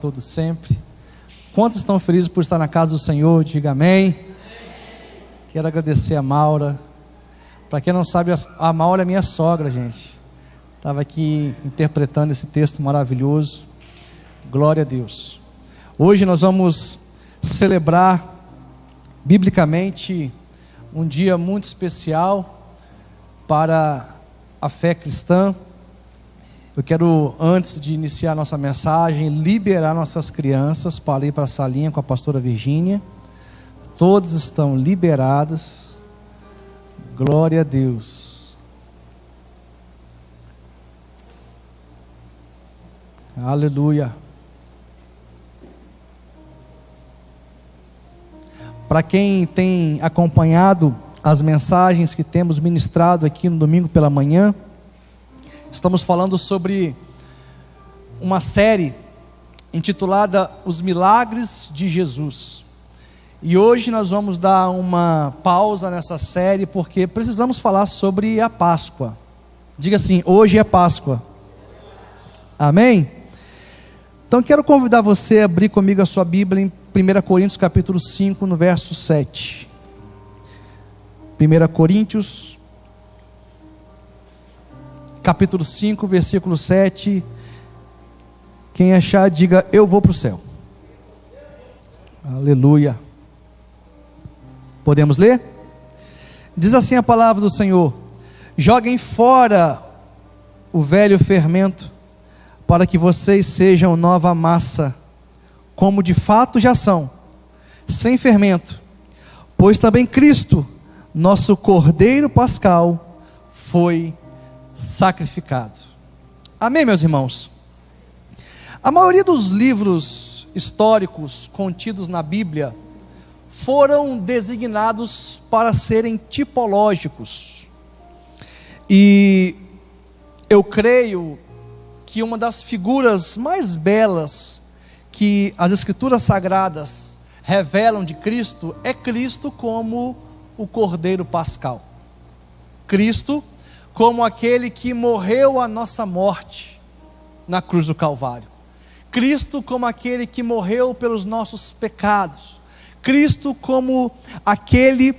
Todos sempre. Quantos estão felizes por estar na casa do Senhor? Diga amém. Quero agradecer a Maura. Para quem não sabe, a Maura é minha sogra, gente. Estava aqui interpretando esse texto maravilhoso. Glória a Deus. Hoje nós vamos celebrar biblicamente um dia muito especial para a fé cristã. Eu quero, antes de iniciar nossa mensagem, liberar nossas crianças para ir para a salinha com a pastora Virgínia. Todos estão liberadas. Glória a Deus. Aleluia. Para quem tem acompanhado as mensagens que temos ministrado aqui no domingo pela manhã, estamos falando sobre uma série intitulada Os Milagres de Jesus. E hoje nós vamos dar uma pausa nessa série porque precisamos falar sobre a Páscoa. Diga assim: hoje é Páscoa. Amém? Então quero convidar você a abrir comigo a sua Bíblia em 1 Coríntios capítulo 5, no verso 7. 1 Coríntios capítulo 5, versículo 7. Quem achar, diga: eu vou para o céu. Aleluia. Podemos ler? Diz assim a palavra do Senhor: joguem fora o velho fermento, para que vocês sejam nova massa, como de fato já são, sem fermento, pois também Cristo, nosso Cordeiro Pascal, foi sacrificado. Amém, meus irmãos? A maioria dos livros históricos contidos na Bíblia foram designados para serem tipológicos. E eu creio que uma das figuras mais belas que as Escrituras Sagradas revelam de Cristo é Cristo como o Cordeiro Pascal. Cristo como aquele que morreu a nossa morte na cruz do Calvário. Cristo como aquele que morreu pelos nossos pecados. Cristo como aquele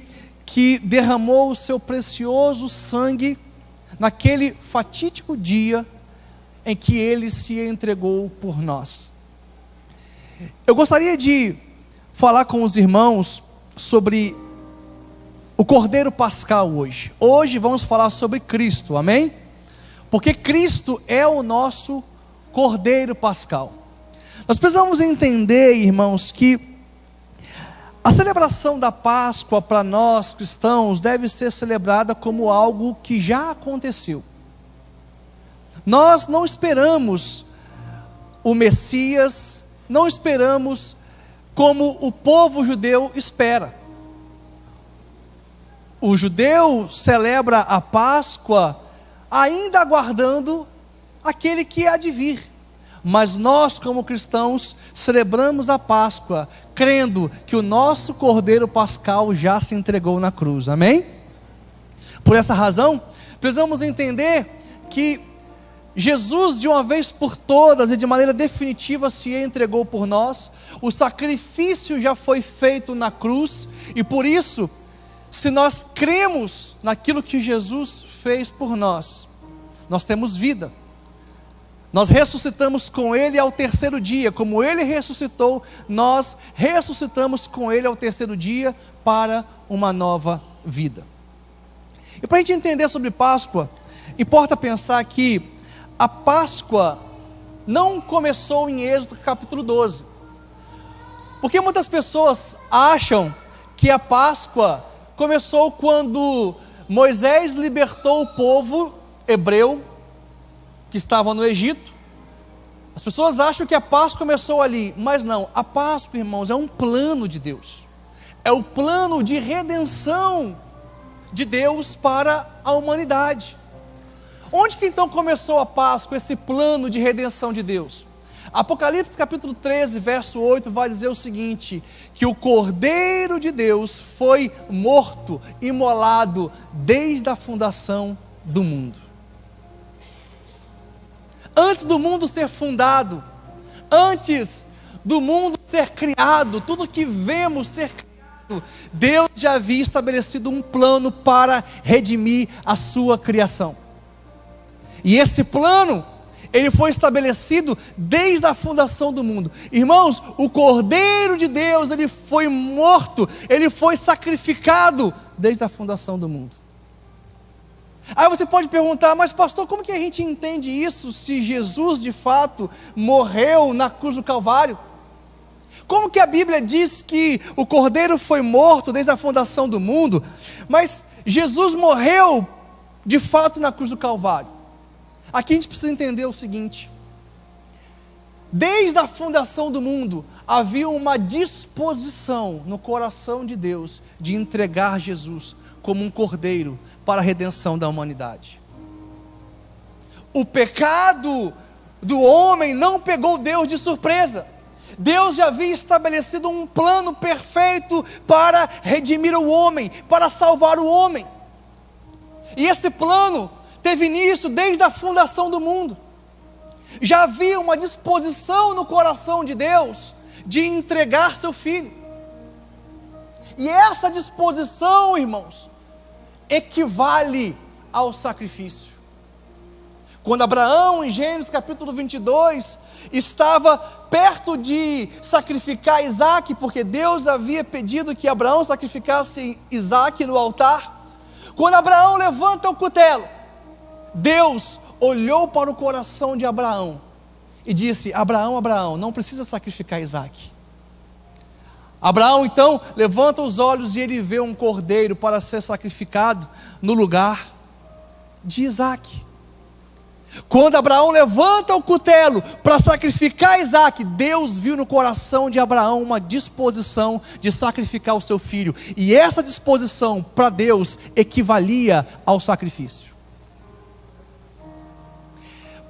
que derramou o seu precioso sangue naquele fatídico dia em que ele se entregou por nós. Eu gostaria de falar com os irmãos sobre o Cordeiro Pascal hoje. Hoje vamos falar sobre Cristo, amém? Porque Cristo é o nosso Cordeiro Pascal. Nós precisamos entender, irmãos, que a celebração da Páscoa para nós cristãos deve ser celebrada como algo que já aconteceu. Nós não esperamos o Messias, não esperamos como o povo judeu espera. O judeu celebra a Páscoa ainda aguardando aquele que há de vir. Mas nós, como cristãos, celebramos a Páscoa crendo que o nosso Cordeiro Pascal já se entregou na cruz, amém? Por essa razão, precisamos entender que Jesus, de uma vez por todas e de maneira definitiva, se entregou por nós. O sacrifício já foi feito na cruz, e por isso, se nós cremos naquilo que Jesus fez por nós, nós temos vida. Nós ressuscitamos com Ele ao terceiro dia. Como Ele ressuscitou, nós ressuscitamos com Ele ao terceiro dia para uma nova vida. E para a gente entender sobre Páscoa, importa pensar que a Páscoa não começou em Êxodo capítulo 12. Porque muitas pessoas acham que a Páscoa começou quando Moisés libertou o povo hebreu que estava no Egito. As pessoas acham que a Páscoa começou ali, mas não. A Páscoa, irmãos, é um plano de Deus. É o plano de redenção de Deus para a humanidade. Onde que então começou a Páscoa, esse plano de redenção de Deus? Apocalipse capítulo 13, verso 8 vai dizer o seguinte: que o Cordeiro de Deus foi morto, imolado desde a fundação do mundo. Antes do mundo ser fundado, antes do mundo ser criado, tudo que vemos ser criado, Deus já havia estabelecido um plano para redimir a sua criação. E esse plano, ele foi estabelecido desde a fundação do mundo. Irmãos, o Cordeiro de Deus, ele foi morto, ele foi sacrificado desde a fundação do mundo. Aí você pode perguntar, mas pastor, como que a gente entende isso, se Jesus de fato morreu na cruz do Calvário? Como que a Bíblia diz que o Cordeiro foi morto desde a fundação do mundo, mas Jesus morreu de fato na cruz do Calvário? Aqui a gente precisa entender o seguinte: desde a fundação do mundo, havia uma disposição no coração de Deus de entregar Jesus como um cordeiro para a redenção da humanidade. O pecado do homem não pegou Deus de surpresa. Deus já havia estabelecido um plano perfeito para redimir o homem, para salvar o homem. E esse plano teve início desde a fundação do mundo. Já havia uma disposição no coração de Deus de entregar seu filho. E essa disposição, irmãos, equivale ao sacrifício. Quando Abraão, em Gênesis capítulo 22, estava perto de sacrificar Isaque, porque Deus havia pedido que Abraão sacrificasse Isaque no altar. Quando Abraão levanta o cutelo, Deus olhou para o coração de Abraão e disse: Abraão, Abraão, não precisa sacrificar Isaque. Abraão então levanta os olhos e ele vê um cordeiro para ser sacrificado no lugar de Isaque. Quando Abraão levanta o cutelo para sacrificar Isaque, Deus viu no coração de Abraão uma disposição de sacrificar o seu filho, e essa disposição para Deus equivalia ao sacrifício.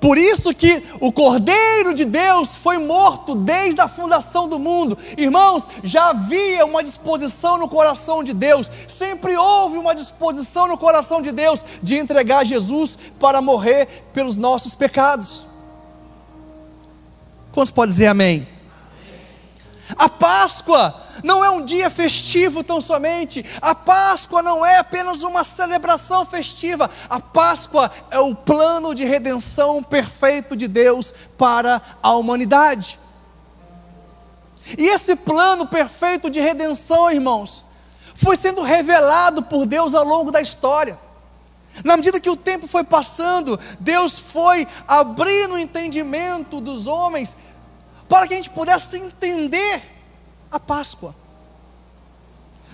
Por isso que o Cordeiro de Deus foi morto desde a fundação do mundo. Irmãos, já havia uma disposição no coração de Deus, sempre houve uma disposição no coração de Deus de entregar Jesus para morrer pelos nossos pecados. Quantos podem dizer amém? A Páscoa não é um dia festivo tão somente. A Páscoa não é apenas uma celebração festiva. A Páscoa é o plano de redenção perfeito de Deus para a humanidade. E esse plano perfeito de redenção, irmãos, foi sendo revelado por Deus ao longo da história. Na medida que o tempo foi passando, Deus foi abrindo o entendimento dos homens para que a gente pudesse entender a Páscoa.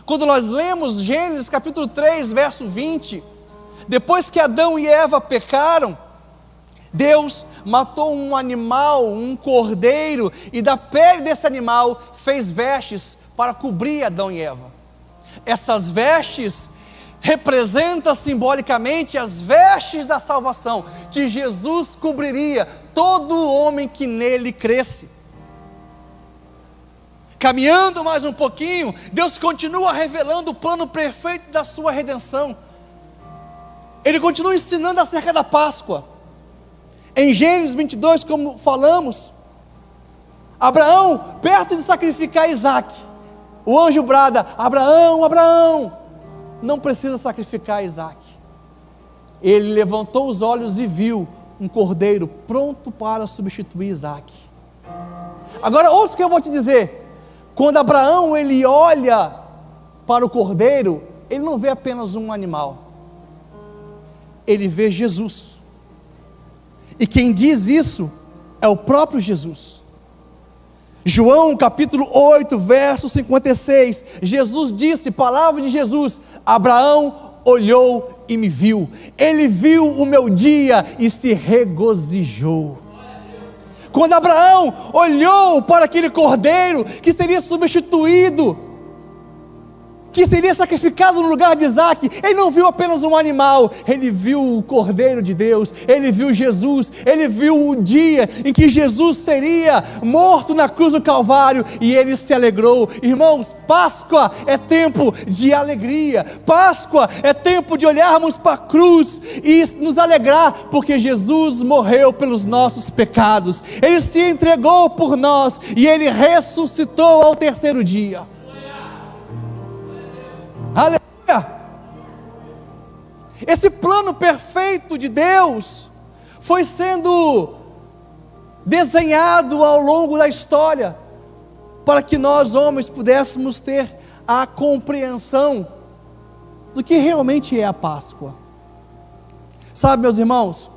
Quando nós lemos Gênesis capítulo 3, verso 20, depois que Adão e Eva pecaram, Deus matou um animal, um cordeiro, e da pele desse animal fez vestes para cobrir Adão e Eva. Essas vestes representam simbolicamente as vestes da salvação, que Jesus cobriria todo homem que nele cresce. Caminhando mais um pouquinho, Deus continua revelando o plano perfeito da sua redenção. Ele continua ensinando acerca da Páscoa. Em Gênesis 22, como falamos, Abraão, perto de sacrificar Isaque, o anjo brada: Abraão, Abraão, não precisa sacrificar Isaque. Ele levantou os olhos e viu um cordeiro pronto para substituir Isaque. Agora ouça o que eu vou te dizer. Quando Abraão ele olha para o cordeiro, ele não vê apenas um animal, ele vê Jesus. E quem diz isso é o próprio Jesus. João capítulo 8, verso 56, Jesus disse, palavra de Jesus: Abraão olhou e me viu, ele viu o meu dia e se regozijou. Quando Abraão olhou para aquele cordeiro que seria substituído, que seria sacrificado no lugar de Isaac, ele não viu apenas um animal, ele viu o Cordeiro de Deus, ele viu Jesus, ele viu o dia em que Jesus seria morto na cruz do Calvário, e ele se alegrou. Irmãos, Páscoa é tempo de alegria, Páscoa é tempo de olharmos para a cruz e nos alegrar, porque Jesus morreu pelos nossos pecados, ele se entregou por nós, e ele ressuscitou ao terceiro dia. Aleluia! Esse plano perfeito de Deus foi sendo desenhado ao longo da história, para que nós homens pudéssemos ter a compreensão do que realmente é a Páscoa. Sabe, meus irmãos,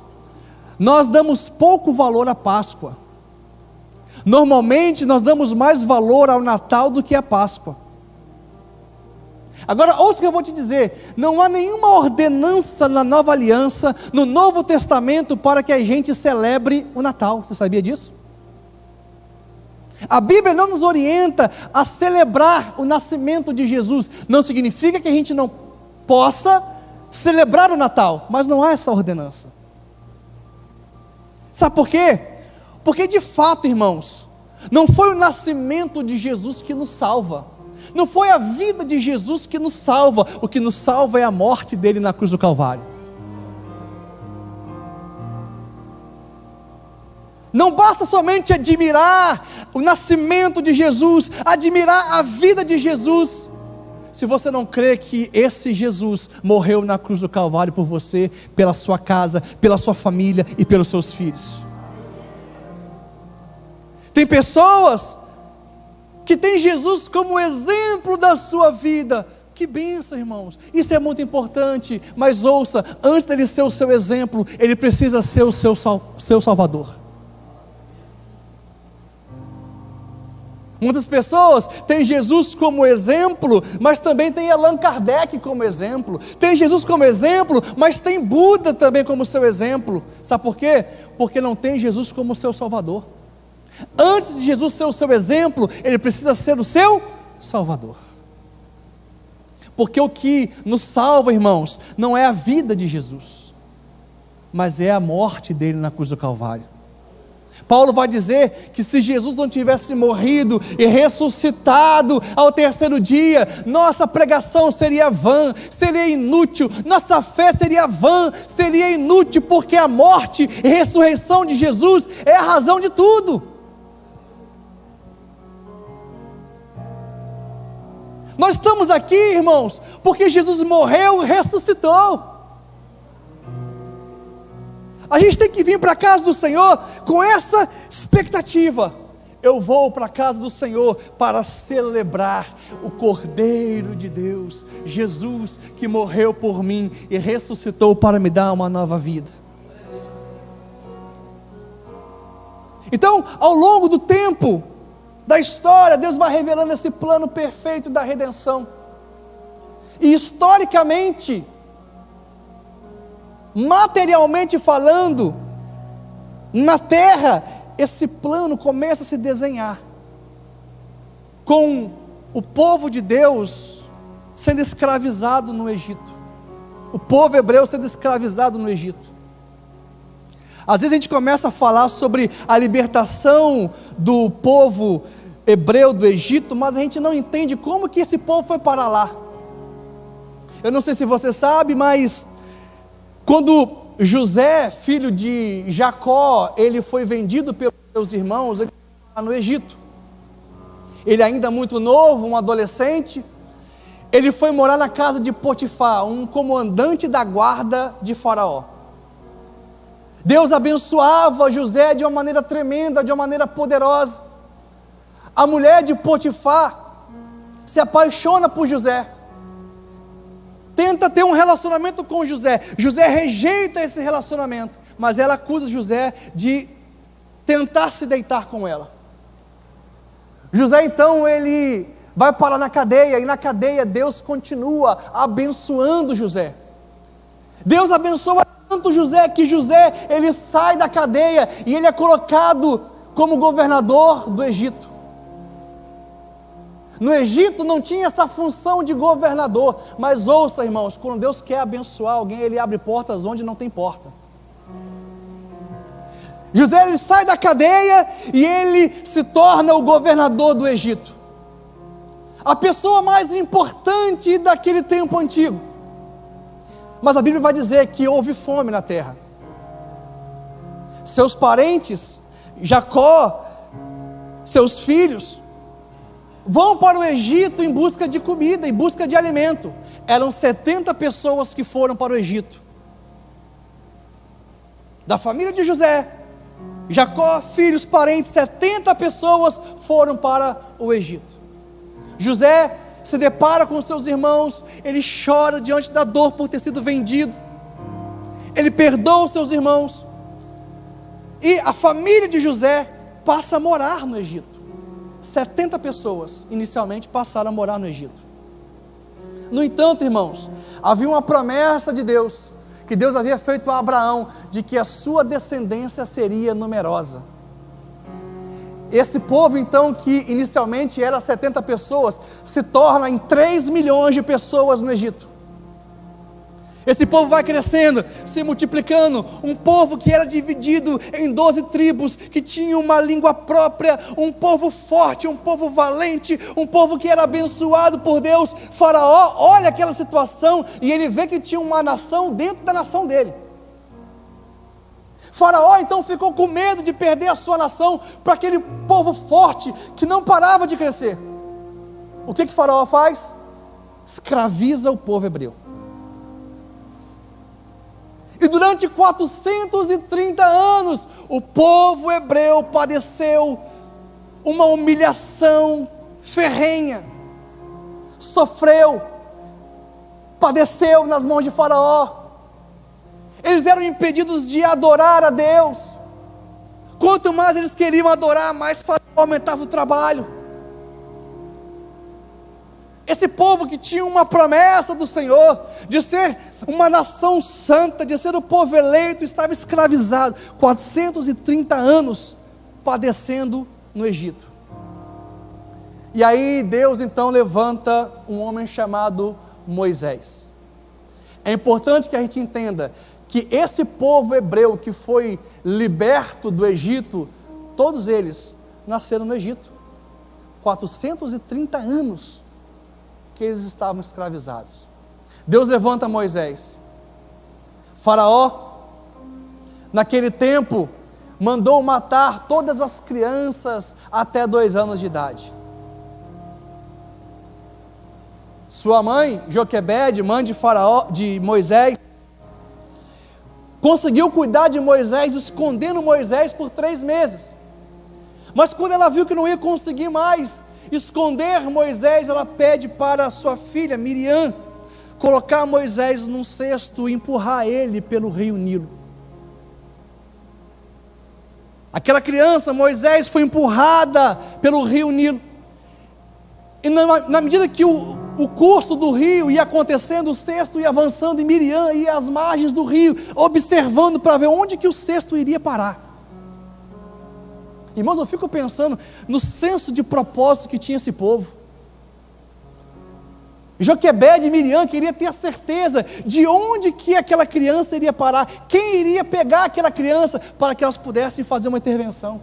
nós damos pouco valor à Páscoa. Normalmente nós damos mais valor ao Natal do que à Páscoa. Agora, ouça o que eu vou te dizer: não há nenhuma ordenança na Nova Aliança, no Novo Testamento, para que a gente celebre o Natal. Você sabia disso? A Bíblia não nos orienta a celebrar o nascimento de Jesus. Não significa que a gente não possa celebrar o Natal, mas não há essa ordenança. Sabe por quê? Porque de fato, irmãos, não foi o nascimento de Jesus que nos salva, não foi a vida de Jesus que nos salva. O que nos salva é a morte dele na cruz do Calvário. Não basta somente admirar o nascimento de Jesus, admirar a vida de Jesus, se você não crê que esse Jesus morreu na cruz do Calvário por você, pela sua casa, pela sua família e pelos seus filhos. Tem pessoas que têm Jesus como exemplo da sua vida. Que bênção, irmãos, isso é muito importante, mas ouça, antes dele ser o seu exemplo, ele precisa ser o seu Salvador. Muitas pessoas têm Jesus como exemplo, mas também tem Allan Kardec como exemplo. Tem Jesus como exemplo, mas tem Buda também como seu exemplo. Sabe por quê? Porque não tem Jesus como seu Salvador. Antes de Jesus ser o seu exemplo, ele precisa ser o seu Salvador. Porque o que nos salva, irmãos, não é a vida de Jesus, mas é a morte dele na cruz do Calvário. Paulo vai dizer que se Jesus não tivesse morrido e ressuscitado ao terceiro dia, nossa pregação seria vã, seria inútil, nossa fé seria vã, seria inútil, porque a morte e ressurreição de Jesus é a razão de tudo. Nós estamos aqui, irmãos, porque Jesus morreu e ressuscitou. A gente tem que vir para a casa do Senhor com essa expectativa. Eu vou para a casa do Senhor para celebrar o Cordeiro de Deus, Jesus, que morreu por mim e ressuscitou para me dar uma nova vida. Então, ao longo do tempo, da história, Deus vai revelando esse plano perfeito da redenção. E historicamente, materialmente falando, na terra, esse plano começa a se desenhar, com o povo de Deus sendo escravizado no Egito, o povo hebreu sendo escravizado no Egito. Às vezes a gente começa a falar sobre a libertação do povo hebreu do Egito, mas a gente não entende como que esse povo foi parar lá. Eu não sei se você sabe, mas quando José, filho de Jacó, ele foi vendido pelos seus irmãos, ele foi lá no Egito. Ele ainda muito novo, um adolescente, ele foi morar na casa de Potifar, um comandante da guarda de Faraó. Deus abençoava José de uma maneira tremenda, de uma maneira poderosa. A mulher de Potifar se apaixona por José, tenta ter um relacionamento com José. José rejeita esse relacionamento, mas ela acusa José de tentar se deitar com ela. José então ele vai parar na cadeia, e na cadeia Deus continua abençoando José. Deus abençoa tanto José, que José ele sai da cadeia e ele é colocado como governador do Egito. No Egito não tinha essa função de governador, mas ouça, irmãos, quando Deus quer abençoar alguém, Ele abre portas onde não tem porta. José, ele sai da cadeia e ele se torna o governador do Egito, a pessoa mais importante daquele tempo antigo. Mas a Bíblia vai dizer que houve fome na terra. Seus parentes, Jacó, seus filhos, vão para o Egito em busca de comida, em busca de alimento. Eram 70 pessoas que foram para o Egito. Da família de José, Jacó, filhos, parentes, 70 pessoas foram para o Egito. José se depara com seus irmãos, ele chora diante da dor por ter sido vendido, ele perdoa os seus irmãos, e a família de José passa a morar no Egito. 70 pessoas inicialmente passaram a morar no Egito. No entanto, irmãos, havia uma promessa de Deus, que Deus havia feito a Abraão, de que a sua descendência seria numerosa. Esse povo então, que inicialmente era 70 pessoas, se torna em 3 milhões de pessoas no Egito. Esse povo vai crescendo, se multiplicando, um povo que era dividido em 12 tribos, que tinha uma língua própria, um povo forte, um povo valente, um povo que era abençoado por Deus. Faraó olha aquela situação e ele vê que tinha uma nação dentro da nação dele. Faraó então ficou com medo de perder a sua nação para aquele povo forte que não parava de crescer. O que Faraó faz? Escraviza o povo hebreu. E durante 430 anos, o povo hebreu padeceu uma humilhação ferrenha, sofreu, padeceu nas mãos de Faraó. Eles eram impedidos de adorar a Deus. Quanto mais eles queriam adorar, mais Faraó aumentava o trabalho. Esse povo que tinha uma promessa do Senhor, de ser uma nação santa, de ser o povo eleito, estava escravizado, 430 anos, padecendo no Egito. E aí Deus então levanta um homem chamado Moisés. É importante que a gente entenda que esse povo hebreu que foi liberto do Egito, todos eles nasceram no Egito. 430 anos que eles estavam escravizados. Deus levanta Moisés. Faraó, naquele tempo, mandou matar todas as crianças até 2 anos de idade. Sua mãe, Joquebede, mãe de Faraó, de Moisés, conseguiu cuidar de Moisés, escondendo Moisés por 3 meses. Mas quando ela viu que não ia conseguir mais esconder Moisés, ela pede para a sua filha Miriam colocar Moisés num cesto e empurrar ele pelo rio Nilo. Aquela criança, Moisés, foi empurrada pelo rio Nilo, e na medida que o curso do rio ia acontecendo, o cesto ia avançando, e Miriam ia às margens do rio, observando para ver onde que o cesto iria parar. Irmãos, eu fico pensando no senso de propósito que tinha esse povo. Joquebede e Miriam queria ter a certeza de onde que aquela criança iria parar, quem iria pegar aquela criança para que elas pudessem fazer uma intervenção.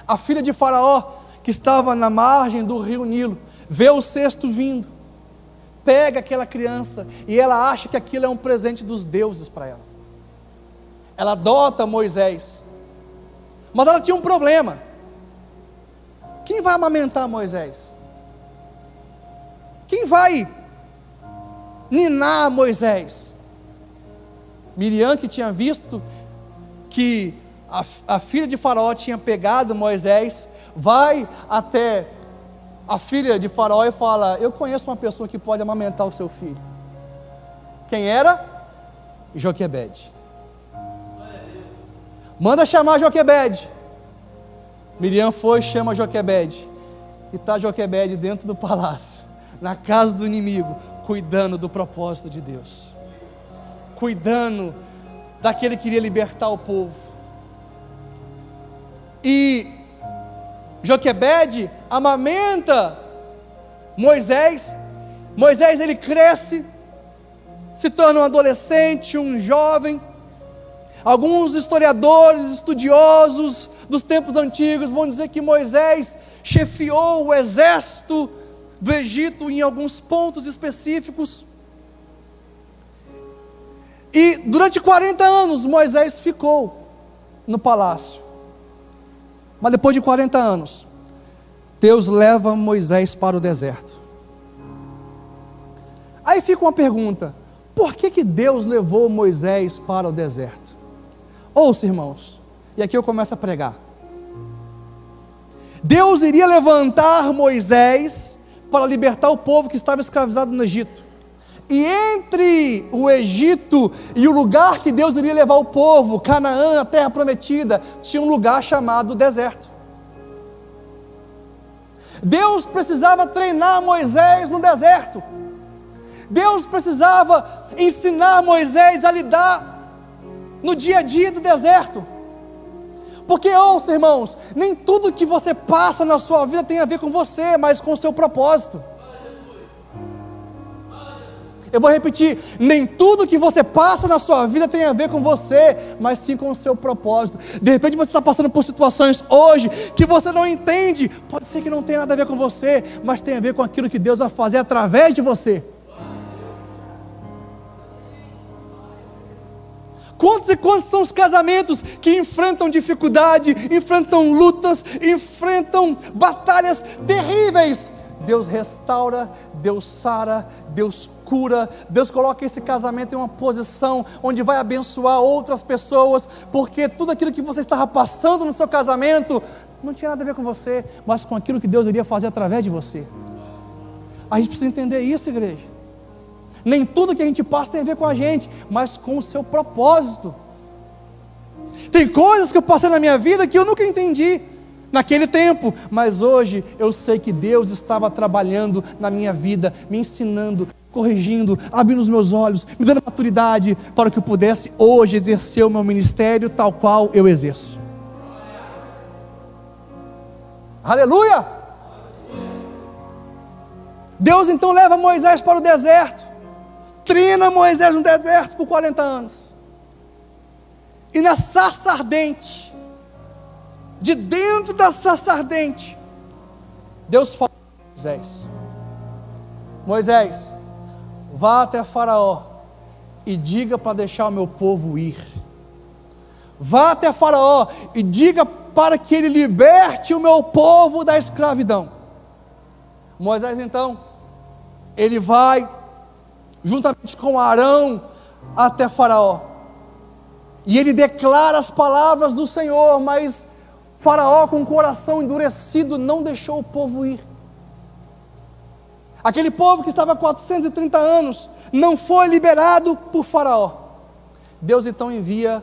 A filha de Faraó, que estava na margem do rio Nilo, vê o cesto vindo, pega aquela criança e ela acha que aquilo é um presente dos deuses para ela. Ela adota Moisés, mas ela tinha um problema. Quem vai amamentar Moisés? Quem vai ninar Moisés? Miriam, que tinha visto que a filha de Faraó tinha pegado Moisés, vai até a filha de Faraó e fala: eu conheço uma pessoa que pode amamentar o seu filho. Quem era? Joquebede. Manda chamar Joquebede. Miriam foi, chama Joquebede, e está Joquebede dentro do palácio, na casa do inimigo, cuidando do propósito de Deus, cuidando daquele que queria libertar o povo. E Joquebede amamenta Moisés. Moisés, ele cresce, se torna um adolescente, um jovem. Alguns historiadores, estudiosos dos tempos antigos vão dizer que Moisés chefiou o exército do Egito em alguns pontos específicos. E durante 40 anos Moisés ficou no palácio. Mas depois de 40 anos, Deus leva Moisés para o deserto. Aí fica uma pergunta: por que Deus levou Moisés para o deserto? Ouça, irmãos, e aqui eu começo a pregar. Deus iria levantar Moisés para libertar o povo que estava escravizado no Egito. E entre o Egito e o lugar que Deus iria levar o povo, Canaã, a terra prometida, tinha um lugar chamado deserto. Deus precisava treinar Moisés no deserto. Deus precisava ensinar Moisés a lidar no dia a dia do deserto. Porque, ouça, irmãos, nem tudo que você passa na sua vida tem a ver com você, mas com o seu propósito. Eu vou repetir: nem tudo que você passa na sua vida tem a ver com você, mas sim com o seu propósito. De repente você está passando por situações hoje que você não entende. Pode ser que não tenha nada a ver com você, mas tem a ver com aquilo que Deus vai fazer através de você. Quantos e quantos são os casamentos que enfrentam dificuldade, enfrentam lutas, enfrentam batalhas terríveis? Deus restaura, Deus sara, Deus cura, Deus coloca esse casamento em uma posição onde vai abençoar outras pessoas, porque tudo aquilo que você estava passando no seu casamento não tinha nada a ver com você, mas com aquilo que Deus iria fazer através de você. A gente precisa entender isso, igreja. Nem tudo que a gente passa tem a ver com a gente, mas com o seu propósito. Tem coisas que eu passei na minha vida que eu nunca entendi naquele tempo, mas hoje eu sei que Deus estava trabalhando na minha vida, me ensinando, corrigindo, abrindo os meus olhos, me dando maturidade para que eu pudesse hoje exercer o meu ministério tal qual eu exerço. Aleluia! Deus então leva Moisés para o deserto, treina Moisés no deserto por 40 anos, e na sarça ardente, de dentro da sarça ardente, Deus fala a Moisés: Moisés, vá até Faraó e diga para deixar o meu povo ir. Vá até Faraó e diga para que ele liberte o meu povo da escravidão. Moisés então, ele vai juntamente com Arão até Faraó, e ele declara as palavras do Senhor, mas Faraó, com o coração endurecido, não deixou o povo ir. Aquele povo que estava há 430 anos não foi liberado por Faraó. Deus então envia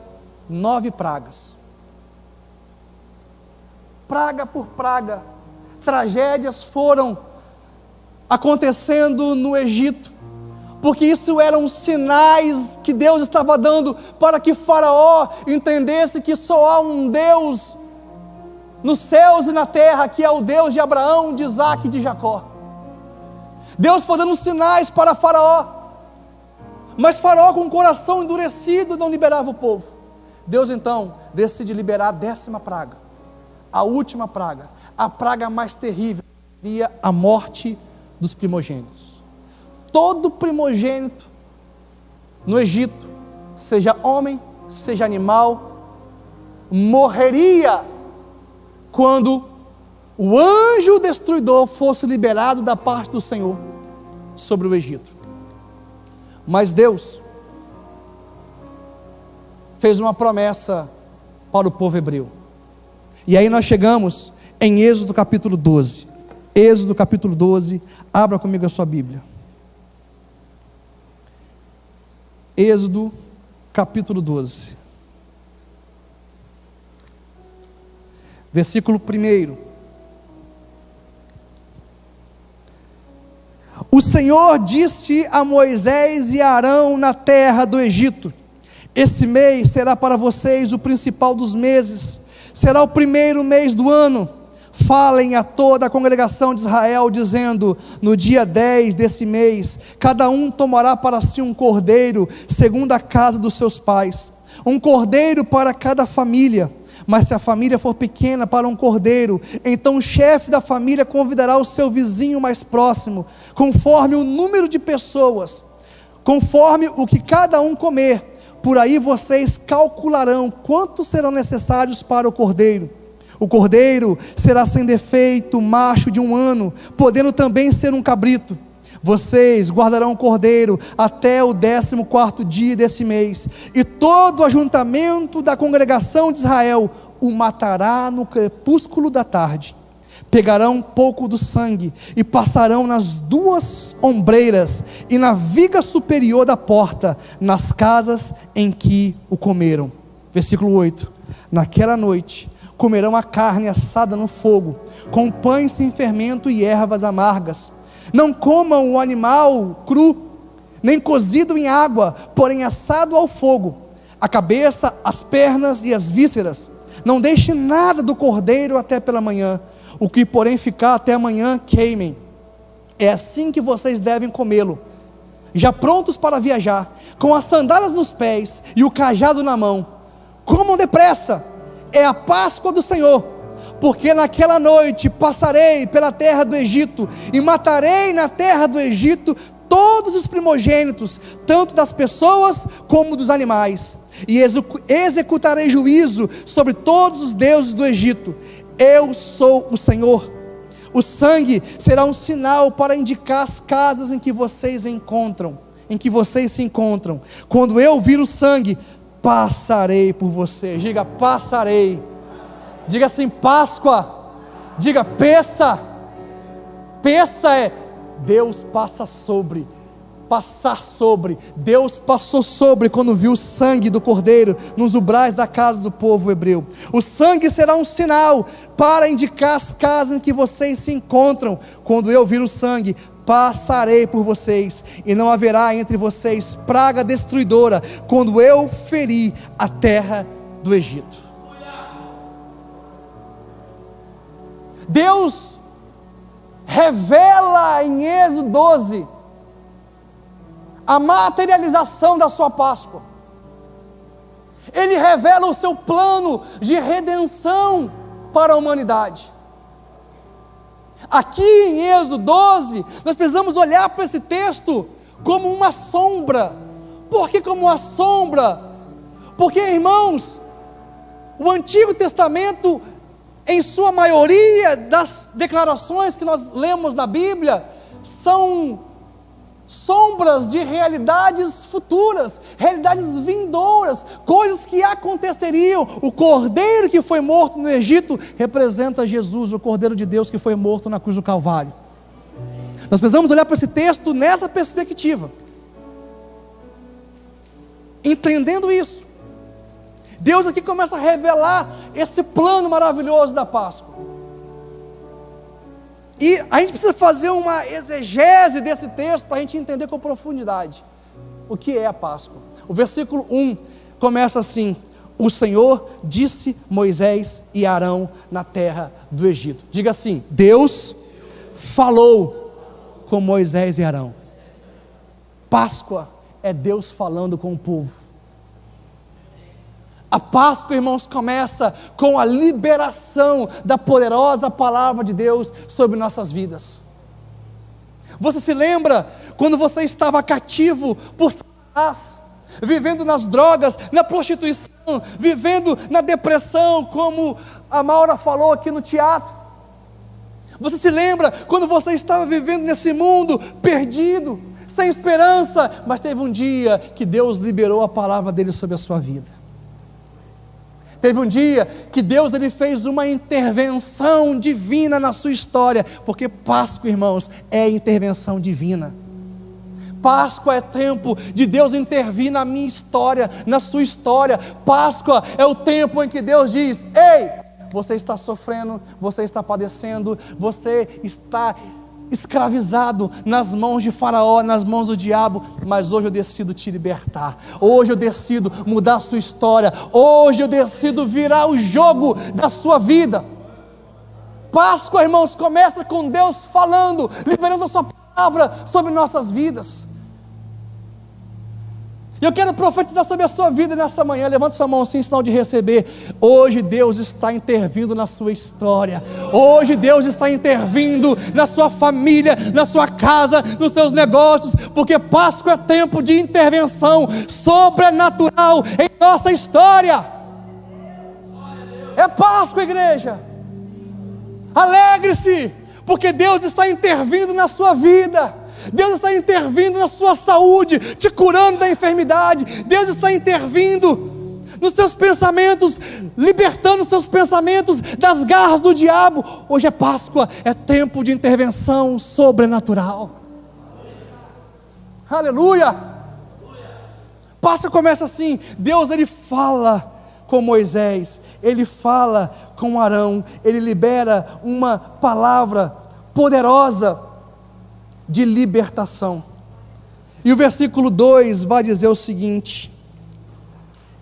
9 pragas, praga por praga. Tragédias foram acontecendo no Egito, porque isso eram sinais que Deus estava dando para que Faraó entendesse que só há um Deus nos céus e na terra, que é o Deus de Abraão, de Isaac e de Jacó. Deus foi dando sinais para Faraó, mas Faraó, com o coração endurecido, não liberava o povo. Deus então decide liberar a 10ª praga, a última praga, a praga mais terrível, seria a morte dos primogênitos. Todo primogênito no Egito, seja homem, seja animal, morreria quando o anjo destruidor fosse liberado da parte do Senhor sobre o Egito. Mas Deus fez uma promessa para o povo hebreu. E aí nós chegamos em Êxodo capítulo 12. Êxodo capítulo 12, abra comigo a sua Bíblia. Êxodo capítulo 12, versículo 1. O Senhor disse a Moisés e a Arão na terra do Egito: esse mês será para vocês o principal dos meses, será o primeiro mês do ano. falem a toda a congregação de Israel, dizendo: no dia 10 desse mês, cada um tomará para si um cordeiro, segundo a casa dos seus pais, um cordeiro para cada família. Mas se a família for pequena para um cordeiro, então o chefe da família convidará o seu vizinho mais próximo, conforme o número de pessoas, conforme o que cada um comer. Por aí vocês calcularão quantos serão necessários para o cordeiro. O cordeiro será sem defeito, macho de 1 ano, podendo também ser um cabrito. Vocês guardarão o cordeiro até o 14º dia desse mês, e todo o ajuntamento da congregação de Israel o matará no crepúsculo da tarde. Pegarão um pouco do sangue e passarão nas 2 ombreiras e na viga superior da porta, nas casas em que o comeram. Versículo 8: naquela noite comerão a carne assada no fogo, com pães sem fermento e ervas amargas. Não comam o animal cru, nem cozido em água, porém assado ao fogo, a cabeça, as pernas e as vísceras. Não deixe nada do cordeiro até pela manhã. O que porém ficar até amanhã, queimem. É assim que vocês devem comê-lo, já prontos para viajar, com as sandálias nos pés e o cajado na mão. Comam depressa, é a Páscoa do Senhor. Porque naquela noite passarei pela terra do Egito, e matarei na terra do Egito todos os primogênitos, tanto das pessoas como dos animais, e executarei juízo sobre todos os deuses do Egito. Eu sou o Senhor. O sangue será um sinal para indicar as casas em que vocês se encontram. Quando eu vir o sangue, passarei por vocês. Diga: passarei. Diga assim: Páscoa. Diga: peça. Peça é Deus passa sobre. Passar sobre. Deus passou sobre quando viu o sangue do cordeiro nos umbrais da casa do povo hebreu. O sangue será um sinal para indicar as casas em que vocês se encontram. Quando eu vir o sangue, passarei por vocês, e não haverá entre vocês praga destruidora, quando eu ferir a terra do Egito. Deus revela em Êxodo 12 a materialização da sua Páscoa. Ele revela o seu plano de redenção para a humanidade. Aqui em Êxodo 12, nós precisamos olhar para esse texto como uma sombra. Por que como uma sombra? Porque, irmãos, o Antigo Testamento, em sua maioria das declarações que nós lemos na Bíblia, são sombras de realidades futuras, realidades vindouras, coisas que aconteceriam. O cordeiro que foi morto no Egito representa Jesus, o cordeiro de Deus que foi morto na cruz do Calvário. Nós precisamos olhar para esse texto nessa perspectiva, entendendo isso. Deus aqui começa a revelar esse plano maravilhoso da Páscoa. E a gente precisa fazer uma exegese desse texto para a gente entender com profundidade o que é a Páscoa. O versículo 1 começa assim: o Senhor disse Moisés e Arão na terra do Egito. Diga assim: Deus falou com Moisés e Arão. Páscoa é Deus falando com o povo. A Páscoa, irmãos, começa com a liberação da poderosa palavra de Deus sobre nossas vidas. Você se lembra quando você estava cativo por Satanás, vivendo nas drogas, na prostituição, vivendo na depressão, como a Maura falou aqui no teatro? Você se lembra quando você estava vivendo nesse mundo perdido, sem esperança, mas teve um dia que Deus liberou a palavra dele sobre a sua vida? Teve um dia que Deus ele fez uma intervenção divina na sua história, porque Páscoa, irmãos, é intervenção divina. Páscoa é tempo de Deus intervir na minha história, na sua história. Páscoa é o tempo em que Deus diz: ei, você está sofrendo, você está padecendo, você está escravizado nas mãos de Faraó, nas mãos do diabo, mas hoje eu decido te libertar. Hoje eu decido mudar a sua história. Hoje eu decido virar o jogo da sua vida. Páscoa, irmãos, começa com Deus falando, liberando a sua palavra sobre nossas vidas. E eu quero profetizar sobre a sua vida nessa manhã. Levante sua mão assim, em sinal de receber. Hoje Deus está intervindo na sua história. Hoje Deus está intervindo na sua família, na sua casa, nos seus negócios, porque Páscoa é tempo de intervenção sobrenatural em nossa história. É Páscoa, igreja. Alegre-se, porque Deus está intervindo na sua vida. Deus está intervindo na sua saúde, te curando da enfermidade. Deus está intervindo nos seus pensamentos, libertando os seus pensamentos das garras do diabo. Hoje é Páscoa, é tempo de intervenção sobrenatural. Aleluia! Páscoa começa assim. Deus, Ele fala com Moisés, Ele fala com Arão, Ele libera uma palavra poderosa de libertação. E o versículo 2 vai dizer o seguinte: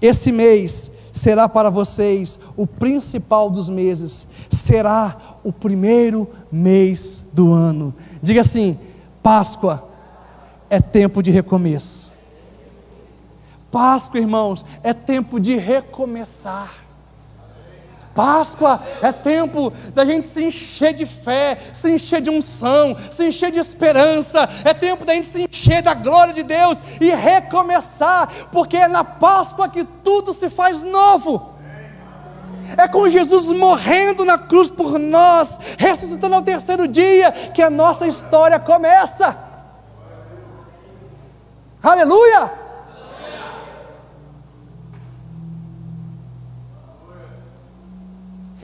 esse mês será para vocês o principal dos meses, será o primeiro mês do ano. Diga assim: Páscoa é tempo de recomeço. Páscoa, irmãos, é tempo de recomeçar. Páscoa é tempo da gente se encher de fé, se encher de unção, se encher de esperança. É tempo da gente se encher da glória de Deus e recomeçar, porque é na Páscoa que tudo se faz novo. É com Jesus morrendo na cruz por nós, ressuscitando ao terceiro dia, que a nossa história começa. Aleluia!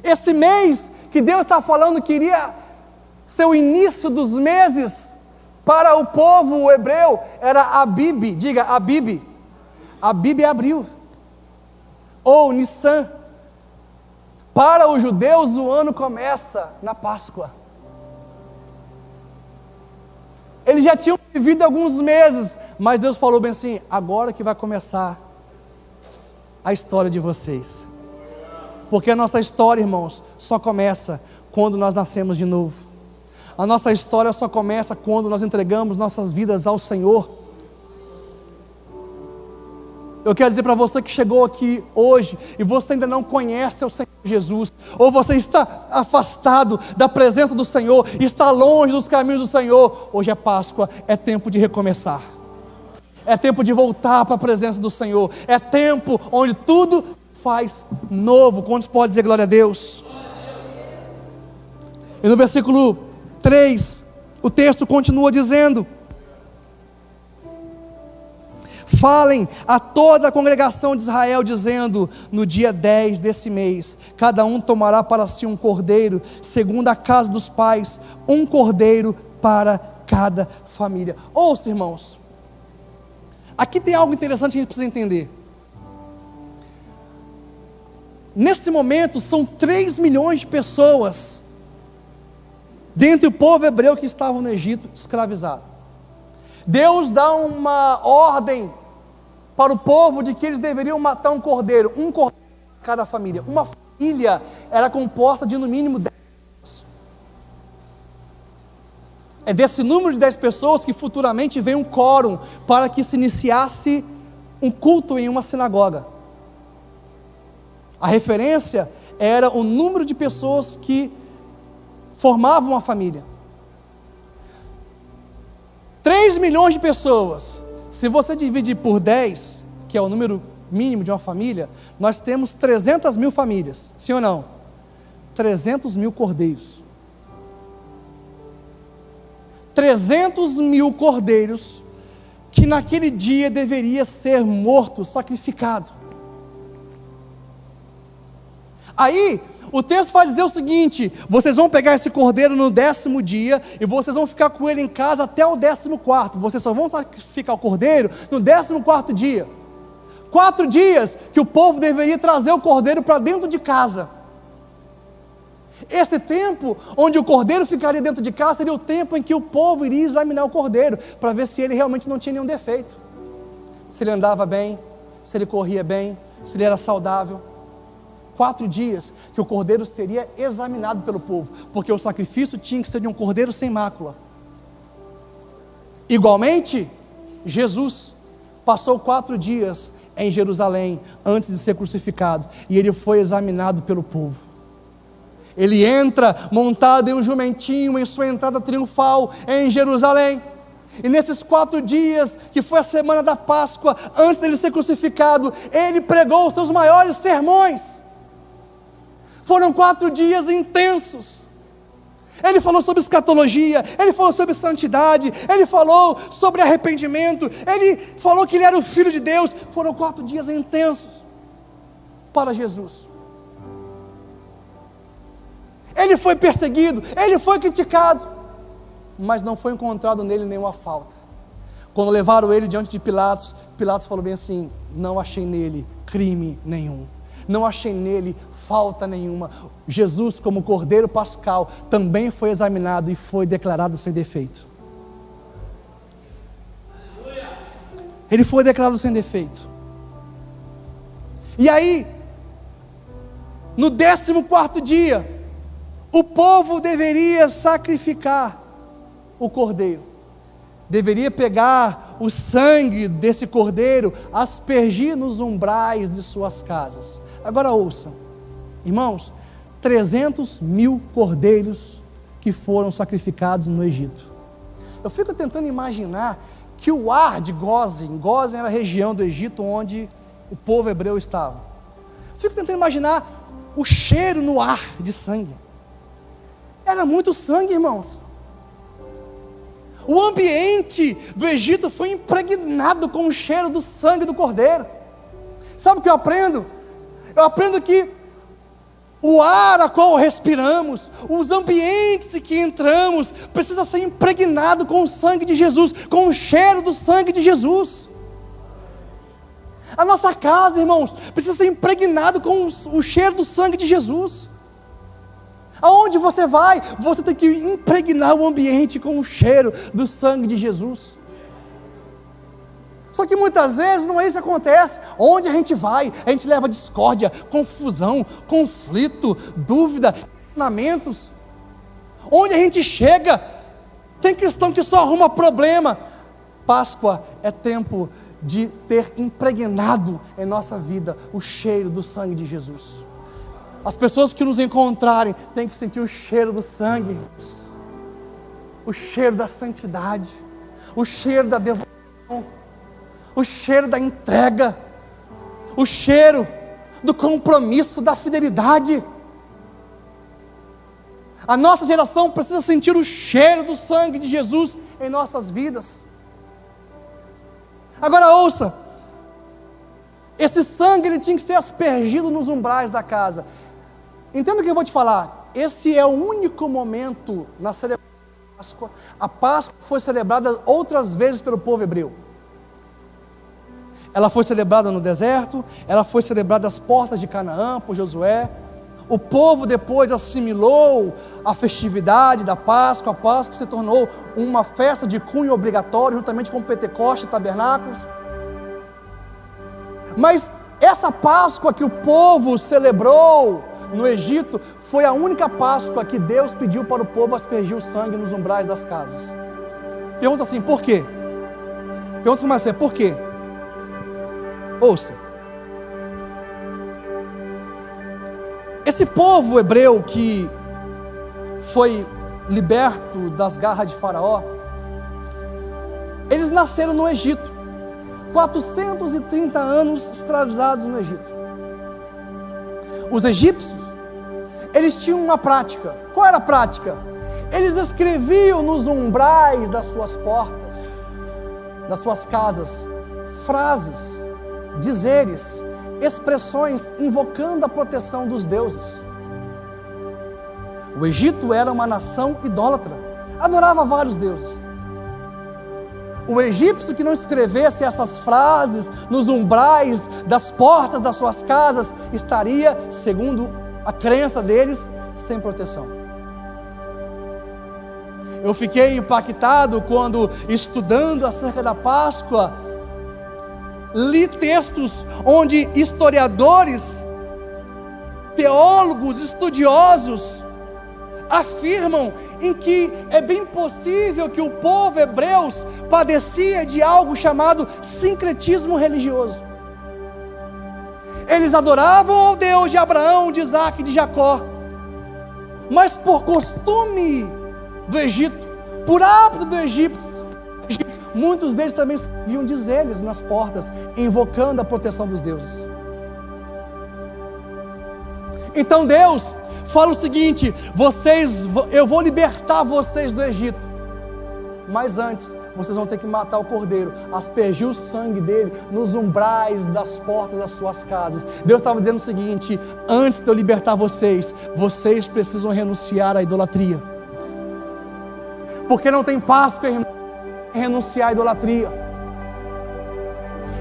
Esse mês que Deus está falando que iria ser o início dos meses para o povo hebreu, era Abib. Diga Abib. Abib é abril, ou Nissan. Para os judeus o ano começa na Páscoa. Eles já tinham vivido alguns meses, mas Deus falou bem assim: agora que vai começar a história de vocês. Porque a nossa história, irmãos, só começa quando nós nascemos de novo. A nossa história só começa quando nós entregamos nossas vidas ao Senhor. Eu quero dizer para você que chegou aqui hoje e você ainda não conhece o Senhor Jesus, ou você está afastado da presença do Senhor, está longe dos caminhos do Senhor. Hoje é Páscoa, é tempo de recomeçar. É tempo de voltar para a presença do Senhor. É tempo onde tudo faz novo. Quantos podem dizer glória a Deus? E no versículo 3, o texto continua dizendo: falem a toda a congregação de Israel, dizendo: no dia 10 desse mês, cada um tomará para si um cordeiro, segundo a casa dos pais, um cordeiro para cada família. Ouça, irmãos, aqui tem algo interessante que a gente precisa entender. Nesse momento, são 3 milhões de pessoas dentre o povo hebreu que estavam no Egito escravizado. Deus dá uma ordem para o povo de que eles deveriam matar um cordeiro para cada família. Uma família era composta de no mínimo 10 pessoas. É desse número de 10 pessoas que futuramente vem um quórum para que se iniciasse um culto em uma sinagoga. A referência era o número de pessoas que formavam uma família. 3 milhões de pessoas. Se você dividir por 10, que é o número mínimo de uma família, nós temos 300 mil famílias. Sim ou não? 300 mil cordeiros. 300 mil cordeiros que naquele dia deveria ser morto, sacrificado. Aí, o texto vai dizer o seguinte: vocês vão pegar esse cordeiro no 10º dia, e vocês vão ficar com ele em casa até o 14º, vocês só vão sacrificar o cordeiro no 14º dia. 4 dias que o povo deveria trazer o cordeiro para dentro de casa. Esse tempo onde o cordeiro ficaria dentro de casa seria o tempo em que o povo iria examinar o cordeiro, para ver se ele realmente não tinha nenhum defeito, se ele andava bem, se ele corria bem, se ele era saudável. 4 dias que o cordeiro seria examinado pelo povo, porque o sacrifício tinha que ser de um cordeiro sem mácula. Igualmente, Jesus passou 4 dias em Jerusalém antes de ser crucificado, e ele foi examinado pelo povo. Ele entra montado em um jumentinho em sua entrada triunfal em Jerusalém. E nesses 4 dias, que foi a semana da Páscoa, antes dele ser crucificado, ele pregou os seus maiores sermões. Foram 4 dias intensos. Ele falou sobre escatologia, ele falou sobre santidade, ele falou sobre arrependimento, ele falou que ele era o Filho de Deus. Foram 4 dias intensos para Jesus. Ele foi perseguido, ele foi criticado, mas não foi encontrado nele nenhuma falta. Quando levaram ele diante de Pilatos, Pilatos falou bem assim: não achei nele crime nenhum, não achei nele falta nenhuma. Jesus, como cordeiro pascal, também foi examinado e foi declarado sem defeito. Ele foi declarado sem defeito. E aí, no 14º dia, o povo deveria sacrificar o cordeiro, deveria pegar o sangue desse cordeiro, aspergir nos umbrais de suas casas. Agora ouçam, irmãos, 300.000 cordeiros que foram sacrificados no Egito. Eu fico tentando imaginar que o ar de Gósen era a região do Egito onde o povo hebreu estava. Fico tentando imaginar o cheiro no ar de sangue. Era muito sangue, irmãos. O ambiente do Egito foi impregnado com o cheiro do sangue do cordeiro. Sabe o que eu aprendo? Eu aprendo que o ar a qual respiramos, os ambientes em que entramos, precisa ser impregnado com o sangue de Jesus, com o cheiro do sangue de Jesus. A nossa casa, irmãos, precisa ser impregnado com o cheiro do sangue de Jesus. Aonde você vai, você tem que impregnar o ambiente com o cheiro do sangue de Jesus. Só que muitas vezes não é isso que acontece. Onde a gente vai, a gente leva discórdia, confusão, conflito, dúvida, questionamentos. Onde a gente chega, tem cristão que só arruma problema. Páscoa é tempo de ter impregnado em nossa vida o cheiro do sangue de Jesus. As pessoas que nos encontrarem têm que sentir o cheiro do sangue, o cheiro da santidade, o cheiro da devoção, o cheiro da entrega, o cheiro do compromisso, da fidelidade. A nossa geração precisa sentir o cheiro do sangue de Jesus em nossas vidas. Agora ouça, esse sangue ele tinha que ser aspergido nos umbrais da casa. Entenda o que eu vou te falar. Esse é o único momento na celebração da Páscoa. A Páscoa foi celebrada outras vezes pelo povo hebreu. Ela foi celebrada no deserto, ela foi celebrada às portas de Canaã por Josué. O povo depois assimilou a festividade da Páscoa. A Páscoa se tornou uma festa de cunho obrigatório, juntamente com Pentecostes e tabernáculos. Mas essa Páscoa que o povo celebrou no Egito foi a única Páscoa que Deus pediu para o povo aspergir o sangue nos umbrais das casas. Pergunta assim, por quê? Pergunta como assim, por quê? Ouça, esse povo hebreu que foi liberto das garras de Faraó, eles nasceram no Egito, 430 anos escravizados no Egito. Os egípcios, eles tinham uma prática. Qual era a prática? Eles escreviam nos umbrais das suas portas, das suas casas, frases, dizeres, expressões invocando a proteção dos deuses. O Egito era uma nação idólatra, adorava vários deuses. O egípcio que não escrevesse essas frases nos umbrais das portas das suas casas estaria, segundo a crença deles, sem proteção. Eu fiquei impactado quando, estudando acerca da Páscoa, li textos onde historiadores teólogos, estudiosos, afirmam em que é bem possível que o povo hebreu padecia de algo chamado sincretismo religioso. Eles adoravam ao Deus de Abraão, de Isaac e de Jacó, mas por costume do Egito, por hábito do Egito, muitos deles também viam dizeres nas portas, invocando a proteção dos deuses. Então Deus fala o seguinte: eu vou libertar vocês do Egito, mas antes vocês vão ter que matar o cordeiro, aspergir o sangue dele nos umbrais das portas das suas casas. Deus estava dizendo o seguinte: antes de eu libertar vocês precisam renunciar à idolatria, porque não tem Páscoa, irmão, renunciar à idolatria.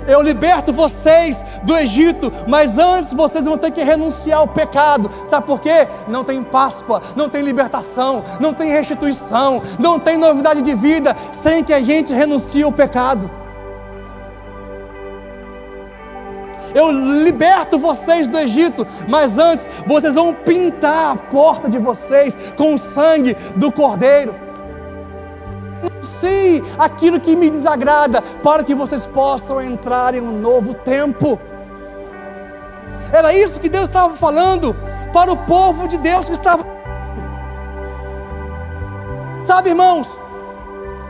Eu liberto vocês do Egito, mas antes vocês vão ter que renunciar ao pecado. Sabe por quê? Não tem Páscoa, não tem libertação, não tem restituição, não tem novidade de vida sem que a gente renuncie ao pecado. Eu liberto vocês do Egito, mas antes vocês vão pintar a porta de vocês com o sangue do cordeiro. Renuncie aquilo que me desagrada, para que vocês possam entrar em um novo tempo. Era isso que Deus estava falando para o povo de Deus que estava. Sabe, irmãos,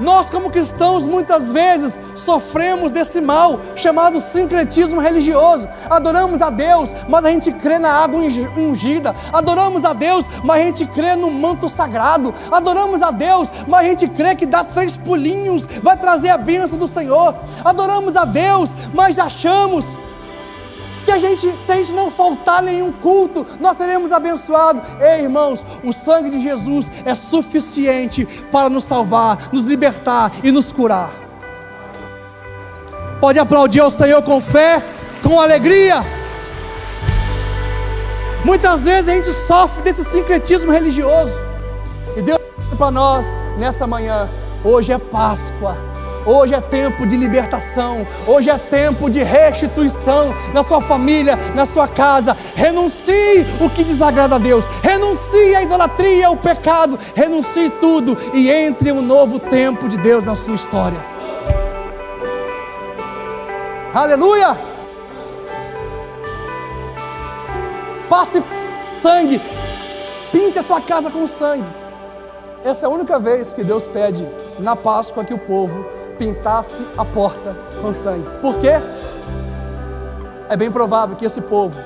nós como cristãos muitas vezes sofremos desse mal chamado sincretismo religioso. Adoramos a Deus, mas a gente crê na água ungida. Adoramos a Deus, mas a gente crê no manto sagrado. Adoramos a Deus, mas a gente crê que dar 3 pulinhos vai trazer a bênção do Senhor. Adoramos a Deus, mas achamos que se a gente não faltar nenhum culto, nós seremos abençoados. Ei, irmãos, o sangue de Jesus é suficiente para nos salvar, nos libertar e nos curar. Pode aplaudir ao Senhor com fé, com alegria. Muitas vezes a gente sofre desse sincretismo religioso, e Deus diz para nós nessa manhã: hoje é Páscoa. Hoje é tempo de libertação, hoje é tempo de restituição na sua família, na sua casa. Renuncie o que desagrada a Deus, renuncie a idolatria, o pecado, renuncie tudo e entre em um novo tempo de Deus na sua história. Aleluia! Passe sangue, pinte a sua casa com sangue. Essa é a única vez que Deus pede na Páscoa que o povo pintasse a porta com sangue. Por quê? É bem provável que esse povo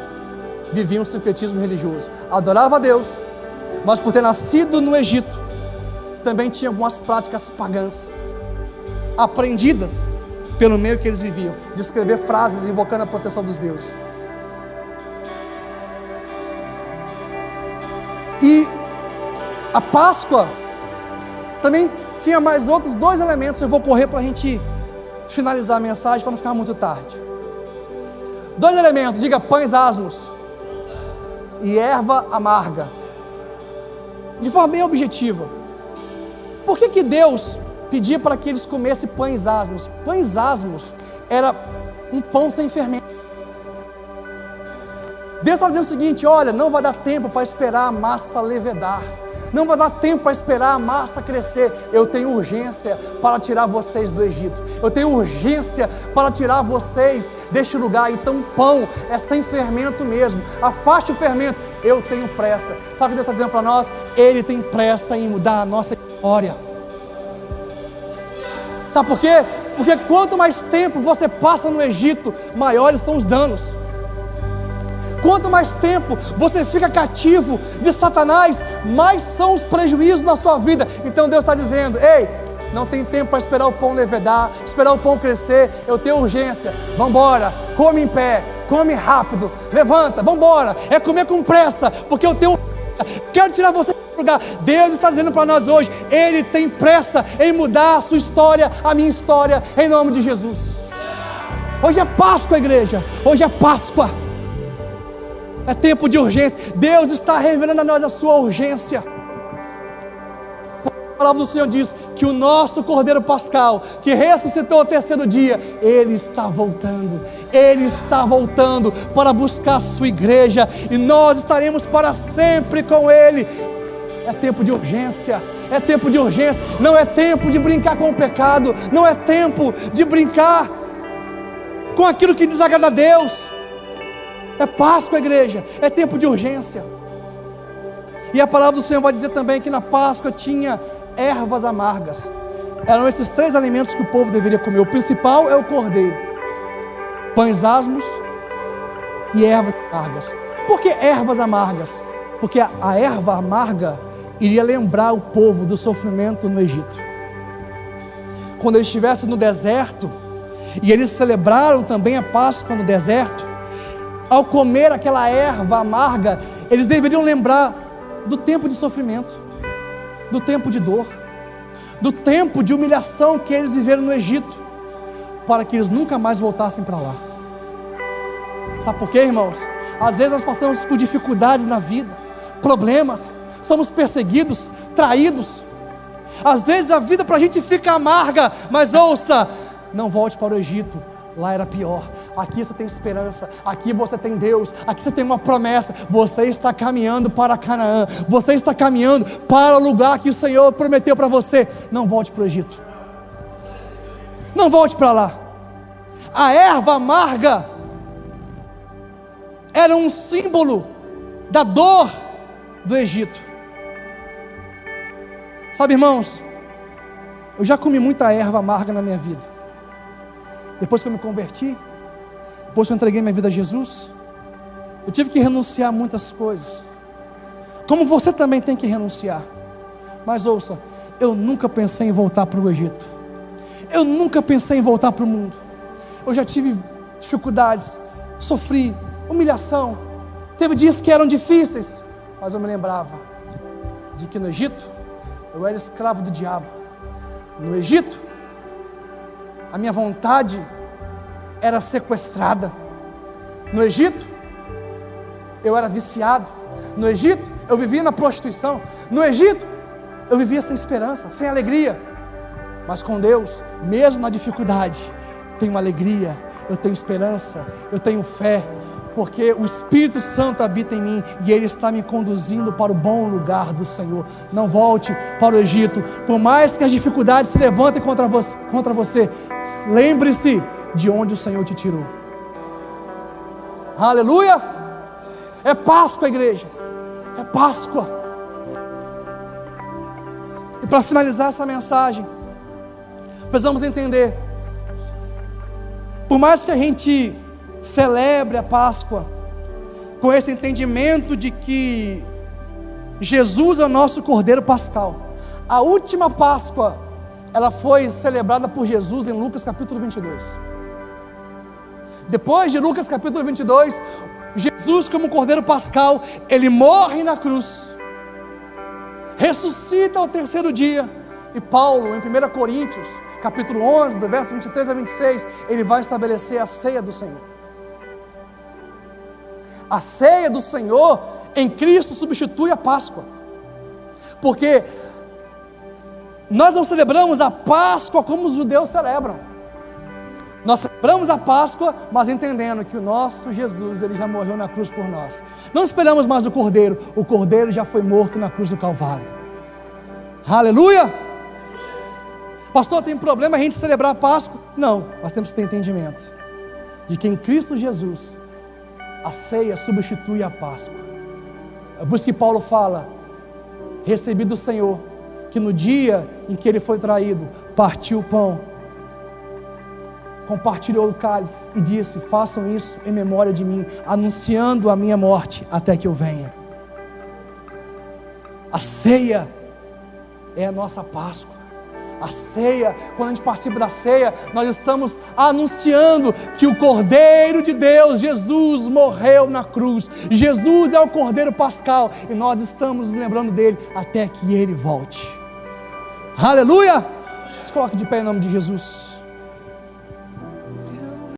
vivia um sincretismo religioso, adorava a Deus, mas por ter nascido no Egito, também tinha algumas práticas pagãs, aprendidas pelo meio que eles viviam, de escrever frases invocando a proteção dos deuses. E a Páscoa também tinha mais outros 2 elementos. Eu vou correr para a gente finalizar a mensagem, para não ficar muito tarde. 2 elementos, diga: pães asmos e erva amarga. De forma bem objetiva, por que Deus pedia para que eles comessem pães asmos? Pães asmos era um pão sem fermento. Deus estava dizendo o seguinte: olha, não vai dar tempo para esperar a massa levedar, não vai dar tempo para esperar a massa crescer. Eu tenho urgência para tirar vocês do Egito, eu tenho urgência para tirar vocês deste lugar. Então pão é sem fermento mesmo, afaste o fermento, eu tenho pressa. Sabe o que Deus está dizendo para nós? Ele tem pressa em mudar a nossa história. Sabe por quê? Porque quanto mais tempo você passa no Egito, maiores são os danos. Quanto mais tempo você fica cativo de Satanás, mais são os prejuízos na sua vida. Então Deus está dizendo: ei, não tem tempo para esperar o pão levedar, esperar o pão crescer. Eu tenho urgência, vamos embora, come em pé, come rápido, levanta, vamos embora, é comer com pressa, porque eu quero tirar você do lugar. Deus está dizendo para nós hoje: Ele tem pressa em mudar a sua história, a minha história, em nome de Jesus. Hoje é Páscoa, igreja, hoje é Páscoa. É tempo de urgência. Deus está revelando a nós a sua urgência. palavra do Senhor diz que o nosso Cordeiro Pascal, que ressuscitou ao terceiro dia, Ele está voltando. Ele está voltando para buscar a sua igreja, e nós estaremos para sempre com Ele. É tempo de urgência, é tempo de urgência. Não é tempo de brincar com o pecado, não é tempo de brincar com aquilo que desagrada a Deus. É Páscoa, igreja, é tempo de urgência. E a palavra do Senhor vai dizer também que na Páscoa tinha ervas amargas. Eram esses 3 alimentos que o povo deveria comer. O principal é o cordeiro, pães asmos e ervas amargas. Por que ervas amargas? Porque a erva amarga iria lembrar o povo do sofrimento no Egito. Quando eles estivessem no deserto, e eles celebraram também a Páscoa no deserto, ao comer aquela erva amarga, eles deveriam lembrar do tempo de sofrimento, do tempo de dor, do tempo de humilhação que eles viveram no Egito, para que eles nunca mais voltassem para lá. Sabe por quê, irmãos? Às vezes nós passamos por dificuldades na vida, problemas, somos perseguidos, traídos. Às vezes a vida para a gente fica amarga, mas ouça, não volte para o Egito, lá era pior. Aqui você tem esperança, aqui você tem Deus, aqui você tem uma promessa. Você está caminhando para Canaã, você está caminhando para o lugar que o Senhor prometeu para você. Não volte para o Egito, não volte para lá. A erva amarga era um símbolo da dor do Egito. Sabe, irmãos, eu já comi muita erva amarga na minha vida. Depois que eu me converti, depois que eu entreguei minha vida a Jesus, eu tive que renunciar a muitas coisas, como você também tem que renunciar. Mas ouça, eu nunca pensei em voltar para o Egito, eu nunca pensei em voltar para o mundo. Eu já tive dificuldades, sofri humilhação, teve dias que eram difíceis, mas eu me lembrava de que no Egito eu era escravo do diabo. No Egito a minha vontade era sequestrada. No Egito eu era viciado. No Egito eu vivia na prostituição. No Egito eu vivia sem esperança, sem alegria. Mas com Deus, mesmo na dificuldade, eu tenho alegria, eu tenho esperança, eu tenho fé, porque o Espírito Santo habita em mim e Ele está me conduzindo para o bom lugar do Senhor. Não volte para o Egito, por mais que as dificuldades se levantem contra você, lembre-se de onde o Senhor te tirou. Aleluia! É Páscoa, igreja, é Páscoa. E para finalizar essa mensagem, precisamos entender, por mais que a gente celebre a Páscoa com esse entendimento de que Jesus é o nosso Cordeiro Pascal, a última Páscoa, ela foi celebrada por Jesus em Lucas capítulo 22. Depois de Lucas capítulo 22, Jesus como Cordeiro Pascal, Ele morre na cruz, ressuscita ao terceiro dia, e Paulo em 1 Coríntios capítulo 11, do verso 23 a 26, ele vai estabelecer a ceia do Senhor. A ceia do Senhor em Cristo substitui a Páscoa, porque nós não celebramos a Páscoa como os judeus celebram. Nós celebramos a Páscoa, mas entendendo que o nosso Jesus, Ele já morreu na cruz por nós. Não esperamos mais o Cordeiro já foi morto na cruz do Calvário. Aleluia! Pastor, tem problema a gente celebrar a Páscoa? Não, nós temos que ter entendimento de que em Cristo Jesus a ceia substitui a Páscoa. É por isso que Paulo fala: recebi do Senhor que no dia em que Ele foi traído, partiu o pão, compartilhou o cálice e disse: façam isso em memória de mim, anunciando a minha morte até que eu venha. A ceia é a nossa Páscoa. A ceia, quando a gente participa da ceia, nós estamos anunciando que o Cordeiro de Deus, Jesus, morreu na cruz. Jesus é o Cordeiro Pascal e nós estamos nos lembrando dele até que ele volte. Aleluia! Se coloque de pé em nome de Jesus.